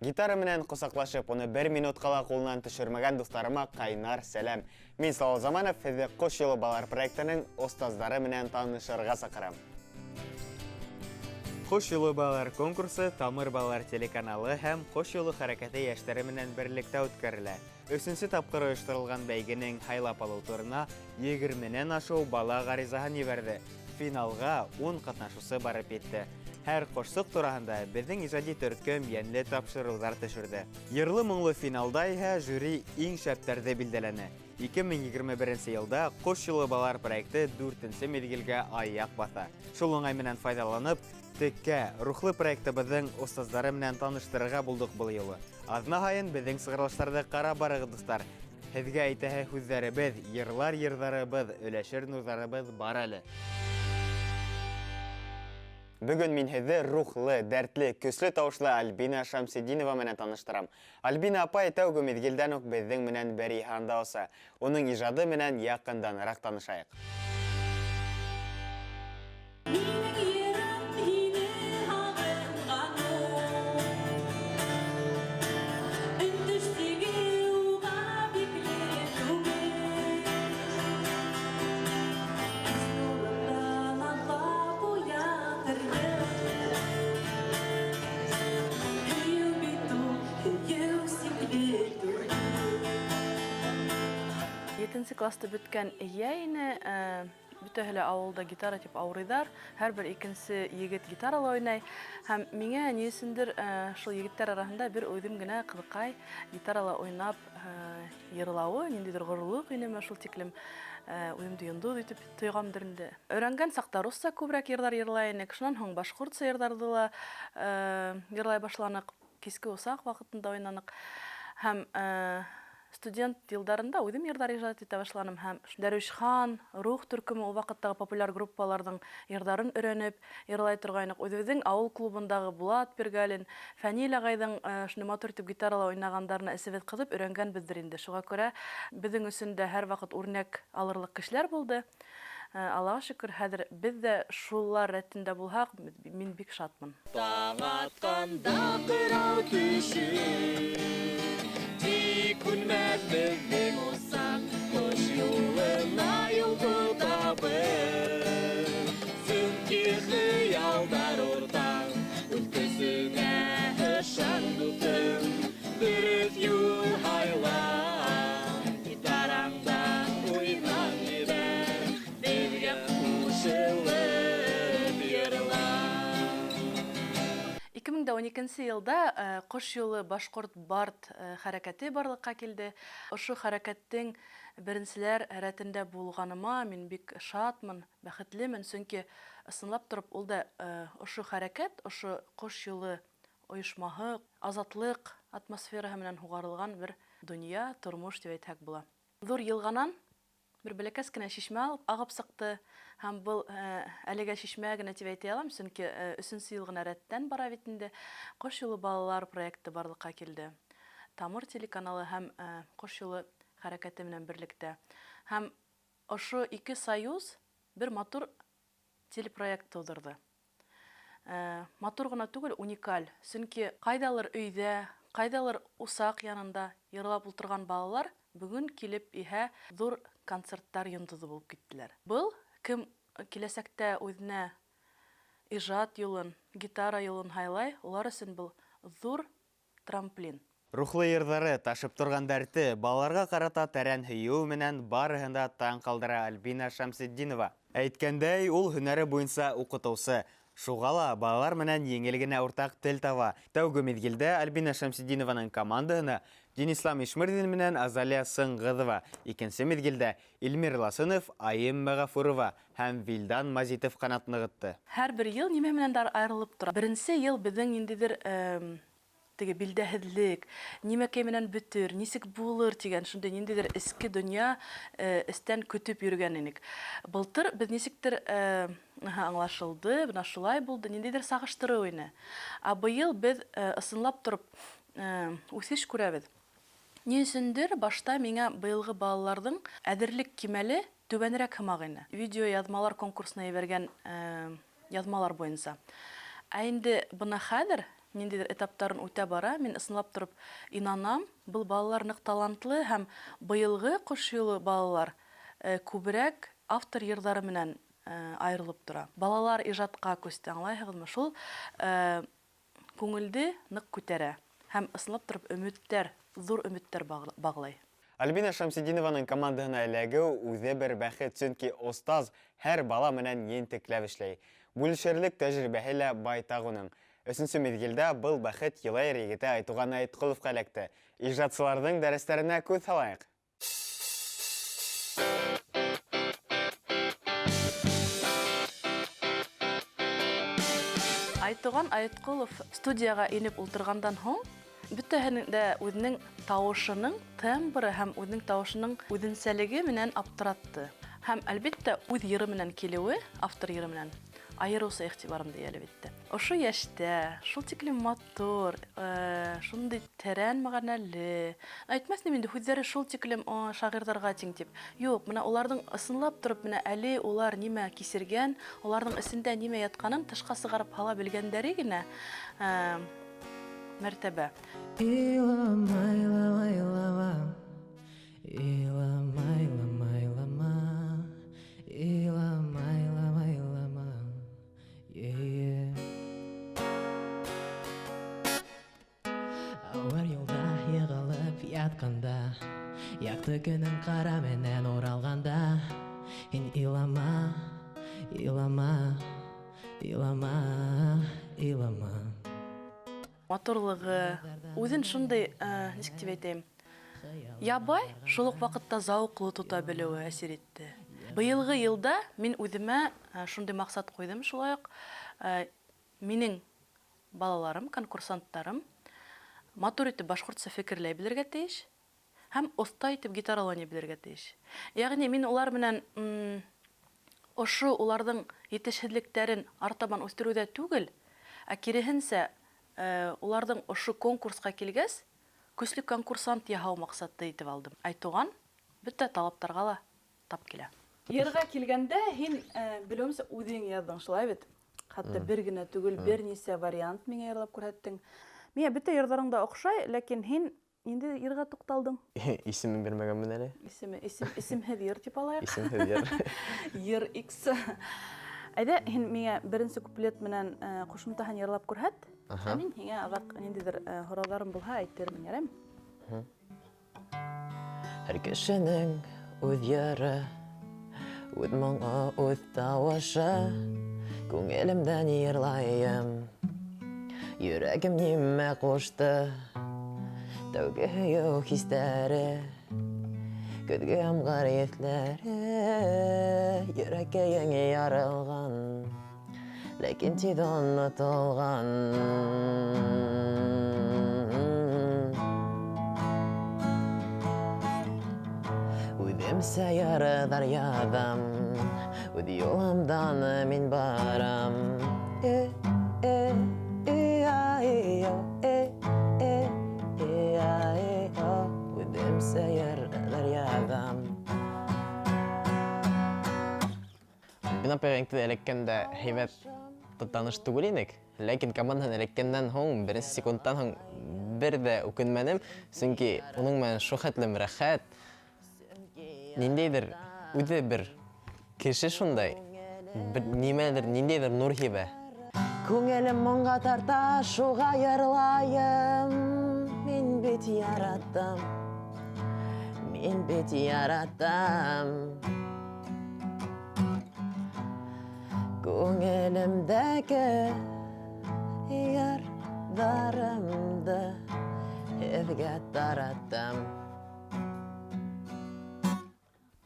Гитара менән ҡосаҡлашып, уны 1 минут ҡала ҡулынан төшөрмәгән дуҫтарыма ҡайнар сәләм. Мин Салауат Заманов, һеҙҙе Ҡош юлы балалар проектының остаздары менән танышырға саҡырам. Ҡош юлы балалар конкурсы Тамыр балалар телеканалы һәм Ҡош юлы хәрәкәте йәштәре менән берлектә үткәрелә. 3-нче тапҡыр ойоштырылған бәйгенең һайлап алыу турына 20-нән ашыу бала ғаризаһын ебәрҙе. Финалға 10 ҡатнашыусы барып етте. Һәр ҡошсоҡ тураһында беҙҙең ижади төркөм йәнле тапшырыуҙар төшөрҙө. Йырлы-моңло финалда иһә жюри иң шәптәрҙе билдәләне. 2021 йылда Ҡош юлы балалар проекты 4-нче миҙгелгә аяҡ баҫа. Шул уңай менән файҙаланып, теккә, рухлы проектыбыҙҙың остаздары менән таныштырырға булдыҡ был юлы. Аҙна һайын беҙҙең сығырылыштарҙы ҡарап барығыҙ, дуҫтар. Һеҙгә әйтәһе һүҙҙәребеҙ, йырлар йырҙарыбыҙ, өләшер нурҙарыбыҙ бар әле. Бөгөн мин һеҙҙе рухлы, дәртле, көслө тауышлы Альбина Шамсетдинова менән таныштырам. Альбина апай тәүге миҙгелдән үк беҙҙең менән бер иһанда оса. Уның ижады менән яҡынданыраҡ танышайыҡ. Етенсе класты бөткән ине, бөтәһе ауылда гитара тип ауырыйҙар, һәр бер икенсе егет гитарала уйнай. Һәм миңә ни өсөндөр шул егеттәр араһында бер үҙем генә ҡыҙыҡай гитарала уйнап йырлауы, ниндәйҙер ғорурлыҡ инеме, шул тиклем үҙемде йондоҙ итеп тойғамдыр инде. Өйрәнгән саҡта русса күберәк йырҙар йырлай инек, шунан һуң башҡортса йырҙарҙы ла йырлай башланыҡ, киске усаҡ ваҡытында уйнаныҡ. Һәм студент йылдарында үҙем йырҙар ижад итә башланым һәм Дәрүшхан, Рух төркөмө ул ваҡыттағы популяр группаларҙың йырҙарын өйрәнеп йырлай торғайныҡ. Үҙебеҙҙең ауыл клубындағы Булат Пергалин, Фәнил ағайҙың шуны матур итеп гитарала уйнағандарына эсебеҙ ҡыҙып өйрәнгәнбеҙҙер инде. Шуға күрә беҙҙең өсөн дә һәр ваҡыт үрнәк алырлыҡ кешеләр булды. Аллаға шөкөр, хәҙер беҙ ҙә шулар рәтендә булһаҡ, мин бик шатмын. Таң атҡанда ҡырау кеше Тик күнмәҫ беҙҙең усаҡ, Ҡош юлына юл тотабыҙ. Сөнки хыялдар уртаҡ, үткесеңә ышан дуҫым, дөрөҫ юл һайла, гитараңдан уйнап ебәр, беҙгә ҡушылып йырла. 2012 йылда Ҡош юлы башҡорт бард хәрәкәте барлыҡҡа килде. Ошо хәрәкәттең беренселәр рәтендә булғаныма мин бик шатмын, бәхетлемен, сөнки ысынлап тороп, ул да ошо хәрәкәт, ошо Ҡош юлы ойошмаһы, азатлыҡ атмосфераһы менән һуғарылған бер донъя, тормош дип әйтһәк була. Ҙур йылғанан бер бәләкәс кенә шишмә ағып сыҡты, һәм был әлегә шишмә генә тип әйтә алам, сөнки 3-нче йыл гына рәттән бара бит инде. Ҡош юлы балалар проекты барлыҡҡа килде. Тамыр телеканалы һәм Ҡош юлы хәрәкәте менән берлектә. Һәм ошо ике союз бер матур телепроект тыуҙырҙы. Матур ғына түгел, уникаль. Сөнки ҡайҙалыр өйҙә, ҡайҙалыр усаҡ янында йырлап ултырған балалар бөгөн килеп иһә ҙур концерттар йондоҙо булып киттеләр. Был кем киләсәктә үҙенә ижад юлын, гитара юлын һайлай, улар өсөн был ҙур трамплин. Рухлы йырҙары, ташып торған дәрте, балаларға ҡарата тәрән һөйөү менән барыһында таң ҡалдыра Альбина Шамсетдинова. Әйткәндәй, ул һөнәре буйынса уҡытыусы. Шуға ла балалар менән еңел генә уртаҡ тел таба. Тәүге миҙгелдә Альбина Шамсетдинованың командаһына Денислам Ишмырҙин менән Азалия Сыңғыҙова, икенсе миҙгелдә Илмир Ласынов, Айым Мәғәфүрова һәм Вилдан Мазитов ҡанат нығытты. Һәр бер йыл нимә менәндер айырылып тора. Беренсе йыл беҙҙең ниндәйҙер теге билдәһеҙлек, нимәкәй менән бөтөр, нисек булыр тигән шундай ниндәйҙер эске донъя эстән көтөп йөрөгән инек. Былтыр беҙ нисектер аңлашылды, бына шулай булды, ниндәйҙер сағыштырыу ине. Ә быйыл беҙ ысынлап тороп үҫеш күрәбеҙ. Ни өсөндөр башта миңә быйылғы балаларҙың әҙерлек кимәле түбәнерәк һымаҡ ине. Видео яҙмалар конкурсына ебәргән яҙмалар буйынса. Ә инде бына хәҙер ниндидер этаптарын үтә бара. Мин ысынлап торып инанам, был балалар нык талантлы һәм быелгы кош юлы балалар күбрәк автор йырдары менән аерылып тора. Балалар ижадка күсте, аңлайһығыҙмы? Шул күңелде нык күтәрә һәм ысынлап торып өмөттәр, зур өмөттәр баглай. Альбина Шамсидинованың командаһына эләгеү үҙе бер бәхет, сөнки остаз һәр бала менән ентекләп эшләй. Бүлешерлек тәҗрибәһе лә байтаҡ уның. 3-нче миҙгелдә был бәхет Йылайыр егете Айтуған Айтҡоловҡа эләкте. Ижадсыларҙың дәрестәренә күҙ һалайыҡ. Айтуған Айтҡолов студияға инеп ултырғандан һуң, бөтәһенең дә үҙенең тауышының тембры һәм үҙенең тауышының үҙенсәлеге менән аптыратты. Һәм әлбиттә үҙ йыры менән килеүе, автор йыры менән айырыуса иғтибарымды йәлеп итте. Ошо йәштә, шул тиклем матур, шундай тәрән мәғәнәле. Әйтмәҫнем инде һүҙҙәре шул тиклем шағирҙарға тиң тип. Юҡ, менә уларҙың ысынлап тороп, менә әле улар нимә кисергән, уларҙың эсендә нимә ятҡанын тышҡа сығарып һала белгәндәре генә мәртәбә. Илама, илама, илама. Илама, илама, илама. Илама, илама, илама. Ауыр юлда йығылып ятҡанда, яҡты көнөң ҡара менән уралғанда, һин илама, илама, илама, илама. Матурлығы, үҙен шундай, нисек тип әйтәйем, ябай, шул уҡ ваҡытта зауҡлы тота белеүе әсир итте. Быйылғы йылда мин үҙемә шундай маҡсат ҡуйҙым, шулай уҡ минең балаларым, конкурсанттарым матур итеп башҡортса фекерләй белергә тейеш һәм оҫта итеп гитаралай белергә тейеш. Йәғни мин улар менән ошо уларҙың етешһеҙлектәрен артабан үҫтереүҙә түгел, ә киреһенсә уларҙың ошо конкурсҡа килгәс, көслө конкурсант яһау маҡсатты итеп алдым. Айтуған бөтә талаптарға ла тап килә. Йырға килгәндә һин белеүемсә үҙең яҙҙың, шулай бит? Хатта бер генә түгел, бер нисә вариант миңә йырлап күрһәттең. Миңә бөтә йырҙарың да оҡшай, ләкин һин инде йырға туҡталдың. Исемен бирмәгәнмен әле. Исемһеҙ йыр тип алайыҡ. Исемһеҙ йыр. Йыр X. Әйҙә, һин миңә беренсе куплет менән ҡушымтаһын йырлап күрһәт. Мин һиңә аҙаҡ ниндәйҙер һорауҙарым булһа әйтермен, яраймы? Һәр кешенең үҙ йыры, үҙ моңо, үҙ тауышы, күңелемдән йырлайым. Йөрәгем нимә ҡушты, тәүге һөйөү хистәре, көҙгө ямғыр еҫләре, йөрәккәйең ярылған, ләкин тиҙ онотолған. Үҙемсә йырҙар яҙам, үҙ юлымдан мин барам. Үҙемсә йырҙар яҙам. Бин апайға эләккәндә һәйбәт таныш түгел инек, ләкин командаһын эләккәндән һуң, беренсе секундтан һуң бер дә үкенмәнем, сөнки уның менән шул рәхәт, ниндәйҙер үҙе бер кеше шундай, ниндәйҙер нур һибә. Күңелем моңға тарта, шуға йырлайым, мин бит яраттым, мин бит яраттым. Күңелемдәге йырҙарымды һеҙгә тараттым.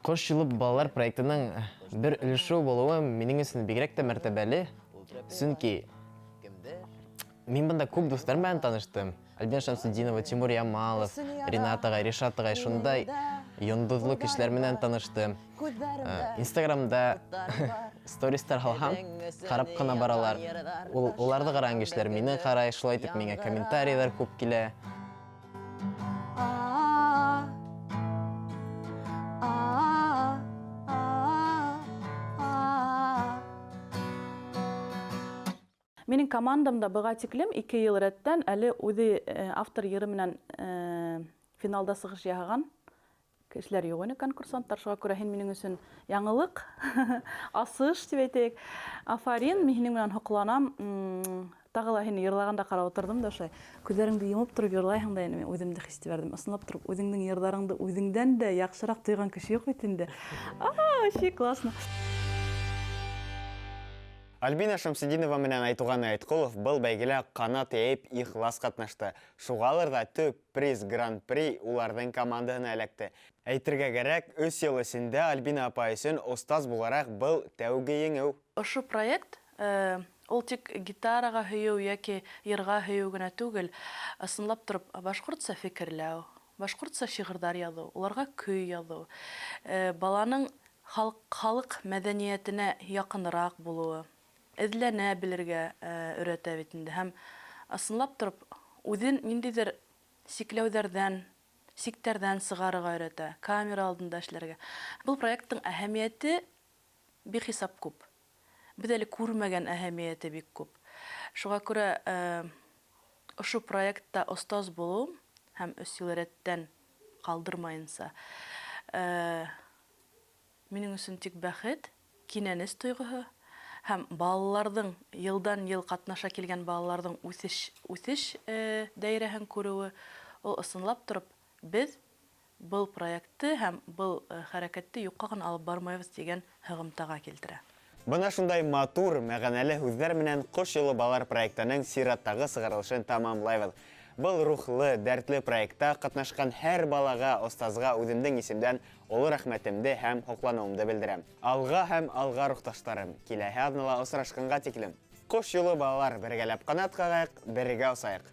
Ҡош юлы балалар проектының бер өлөшө булыуы минең өсөн бигерәк тә мәртәбәле, сөнки мин бында күп дуҫтар менән таныштым. Альбина Шамсудинова, Тимур Ямалов, Ринат ағай, Ришат ағай, шундай йондоҙлы кешеләр менән таныштым. Инстаграмда стористар һалһам, ҡарап ҡына баралар. Уларҙы ҡараған кешеләр мине ҡарай, шулай итеп миңә комментарийҙар күп килә. Минең командамда быга тиклем 2 ел рәттән әле үзе автор йыры менән финалда сыгыш яһаган кешеләр юк ине, конкурсанттар. Шуңа күрә һин минең өчен яңалык, асыш дип әйтәйек. Афарин, мин һинең белән хокланам. Тагы ла һине йырлаганда карап утырдым да шулай. Күзләреңде йомып торып йырлайһың да, мин үземдә хис итеп бирдем. Ысынлап торып, үзеңнең йырларыңды үзеңдән дә яхшырак тойган кеше юк бит инде. Вообще классно. Альбина Шамсидинова менән Айтуган Айткулов был бәйгелә канат яйып ихлас катнашты. Шугалыр да төп приз гран-при уларның командаһына эләкте. Әйтергә кирәк, 3 ел эчендә Альбина апай өчен остаз буларак был тәүге еңү. Ошо проект ул тик гитарага һөйү яки йырга һөйү генә түгел, ысынлап торып башкортча фикерләү, башкортча шигырьләр язу, уларга көй язу, баланың халык мәдәниятенә якынрак булуы, эзләнә белергә өйрәтә бит инде. Һәм ысынлап торып үзен ниндидер сиктәрдән сыгарыга өйрәтә, камера алдында эшләргә. Бу проекттың әһәмияте бихисап күп. Без әле күрмәгән әһәмияте бик күп. Шуңа күрә ошо проектта остаз булу һәм 3 ел рәттән калдырмайынса минең өчен тик бәхет, кинәнес тойгыһы һәм балаларның елдан-ел катнаша килгән балаларның үсеш даирәһен күрүе, ул ысынлап торып без был проектты һәм был хәрәкәтте юкка гына алып бармайбыз дигән һыгымтага килтерә. Бына шундай матур, мәгънәле һүзләр менән Кош юлы балалар проектының сираттагы сыгарылышын тамамлайбыз. Был рухлы, дәртле проектта катнашкан һәр балага, остазга үземнең исемдән олы рәхмәтемне һәм хоклануымды белдерәм. Алга һәм алга рухташтарым, киләһе атнала осрашканга тиклем. Кош юлы балалар бергәләп канат кагыйк, бергә усайык.